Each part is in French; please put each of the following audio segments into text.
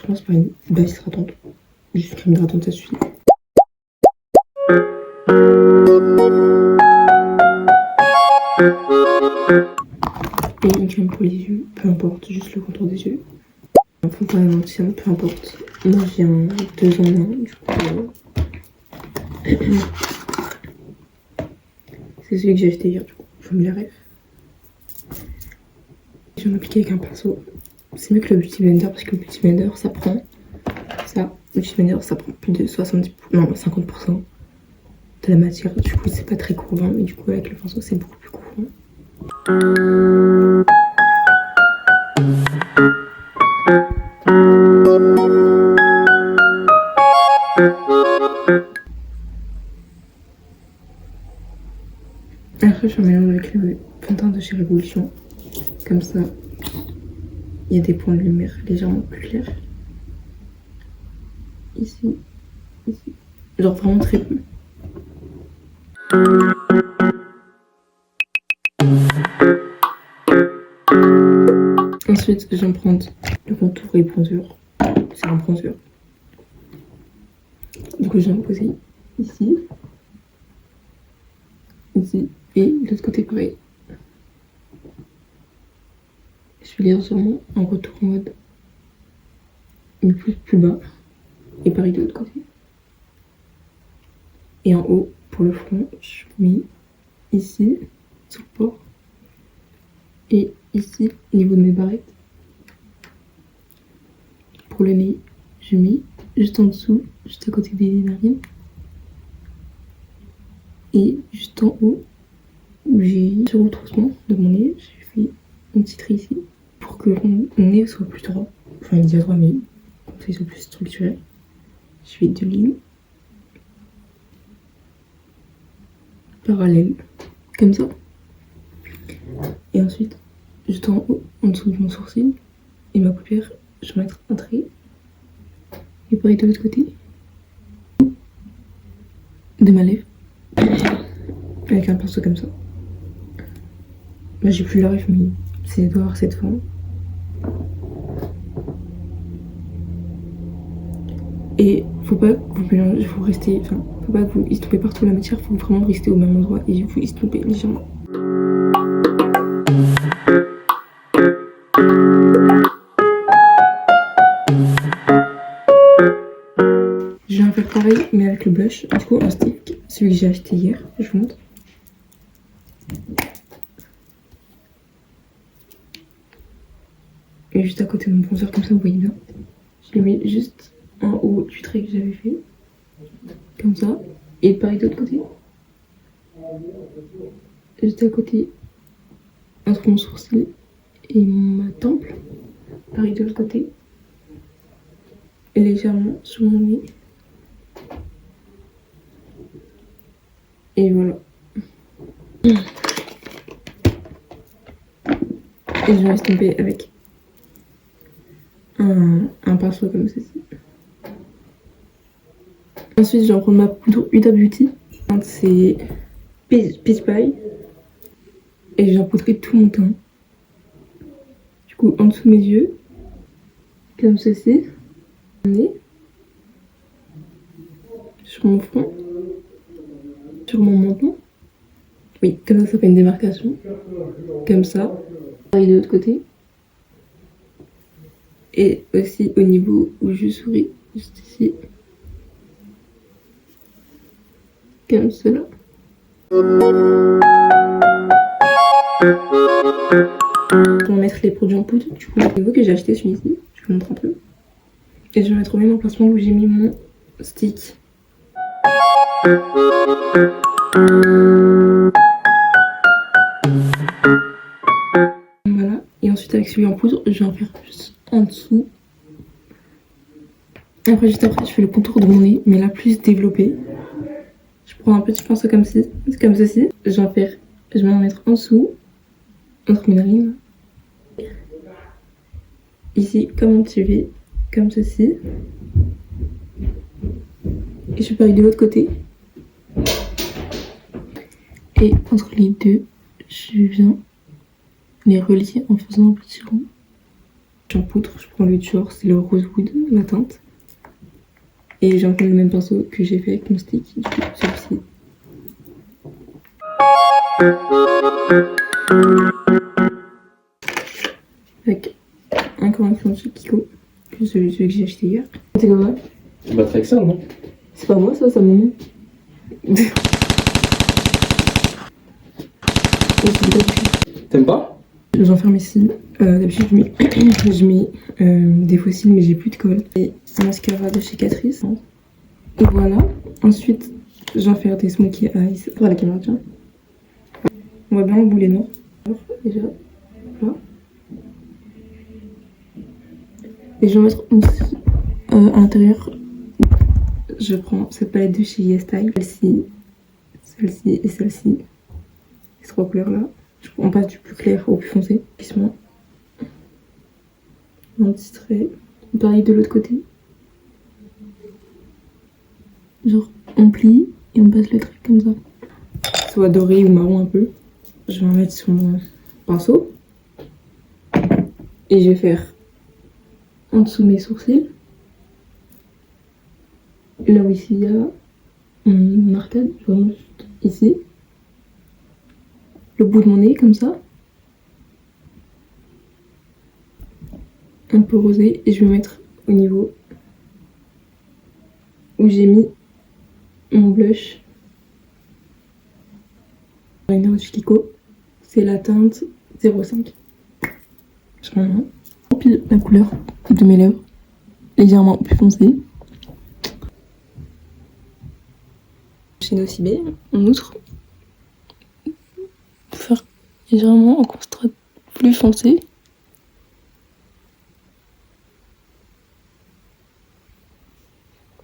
commence par une base hydratante. Juste crème hydratante, ça suffit. Et une crème pour les yeux, peu importe, juste le contour des yeux. Un fond de teint ancien, peu importe. Moi j'ai un 2 en 1, du coup. C'est celui que j'ai acheté hier, du coup. Je me la rêve. Je vais m'appliquer avec un pinceau. C'est mieux que le Beauty Blender parce que le Beauty Blender ça prend. Ça, le Beauty Blender ça prend plus de 70%, non 50% de la matière. Du coup c'est pas très courbant, mais du coup avec le pinceau c'est beaucoup plus courbant. Après je mélange avec le fond de teint de chez Révolution. Comme ça, il y a des points de lumière légèrement plus clairs. Ici, ici. Genre vraiment très peu. Ensuite, j'emprunte le contour et le bronzer. C'est un bronzer. Du coup, je viens poser ici, ici, et de l'autre côté, pareil. Je vais légèrement en retour en mode une pouce plus bas, et pareil de l'autre côté. Et en haut, pour le front, je mets ici, sur le port, et ici, au niveau de mes barrettes. Pour le nez, je mets juste en dessous, juste à côté des narines. Et juste en haut, où j'ai ce retroussement de mon nez, j'ai fait une petite raie ici pour que mon nez soit plus droit. Enfin, il dit droit, mais comme ça, il soit plus structuré. Je fais 2 lignes parallèles, comme ça. Et ensuite, juste en haut, en dessous de mon sourcil et ma paupière, je vais mettre un trait. Et pareil de l'autre côté de ma lèvre. Avec un pinceau comme ça. Là j'ai plus la ref, mais c'est doit avoir cette forme. Et faut pas que vous mélangez, faut rester, enfin, faut pas que vous estompez partout la matière, faut vraiment rester au même endroit et vous estompez légèrement. Je viens faire pareil, mais avec le blush, du coup un stick, celui que j'ai acheté hier, je vous montre. Et juste à côté de mon bronzer, comme ça vous voyez bien. Je le mets juste en haut du trait que j'avais fait. Comme ça. Et pareil de l'autre côté. Juste à côté, entre mon sourcil et ma temple. Pareil de l'autre côté. Et légèrement sur mon nez. Et voilà. Et je vais estomper avec un pinceau comme ceci. Ensuite, je vais prendre ma poudre Huda Beauty. C'est Peach Pie. Et je vais poudrer tout mon teint. Du coup, en dessous de mes yeux. Comme ceci. Mon nez. Sur mon front. Sur mon menton. Oui, comme ça fait une démarcation. Comme ça. Pareil de l'autre côté. Et aussi au niveau où je souris, juste ici. Comme cela. Pour mettre les produits en poudre, du coup, le niveau que j'ai acheté celui-ci, je vous montre un peu. Et je vais mettre au même emplacement où j'ai mis mon stick. Voilà. Et ensuite avec celui en poudre, je vais en faire juste en dessous. Après, juste après, je fais le contour de mon nez, mais là plus développé. Je prends un petit pinceau comme ceci. Je vais en mettre en dessous, entre mes narines. Ici, comme un petit V, comme ceci. Et je fais pareil de l'autre côté. Et entre les deux, je viens les relier en faisant un petit rond. J'en poutre, je prends le Dior, c'est le Rosewood, la teinte. Et j'en prends le même pinceau que j'ai fait avec mon stick, du coup celui-ci. Avec encore un crayon de chez Kiko, que celui que j'ai acheté hier. C'est quoi? Tu battrais avec ça, non? C'est pas moi ça, ça me... T'aimes pas? J'enferme ici. D'habitude, je mets des faux cils, mais j'ai plus de colle. Et un mascara de chez Catrice. Et voilà. Ensuite, j'enferme des smokey eyes. Pour la caméra, tiens. On voit bien le boulet noir. Déjà, là. Et je vais mettre ici, à l'intérieur. Je prends cette palette de chez YesStyle. Celle-ci et celle-ci. Ces trois couleurs-là. On passe du plus clair au plus foncé. Glissement. Un petit trait. Pareil de l'autre côté. Genre, on plie et on passe le trait comme ça. Soit doré ou marron un peu. Je vais en mettre sur mon pinceau. Et je vais faire en dessous de mes sourcils. Là où ici il y a une arcade, vraiment juste ici. Le bout de mon nez comme ça. Un peu rosé. Et je vais mettre au niveau où j'ai mis mon blush. Liner de chez Kiko. C'est la teinte 05. Je remplis la couleur de mes lèvres. Légèrement plus foncée. Chez Nocibé, en outre, pour faire légèrement en contraste plus foncé.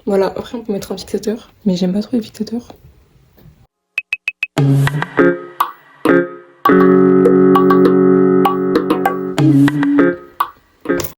Voilà, après on peut mettre un fixateur, mais j'aime pas trop les fixateurs.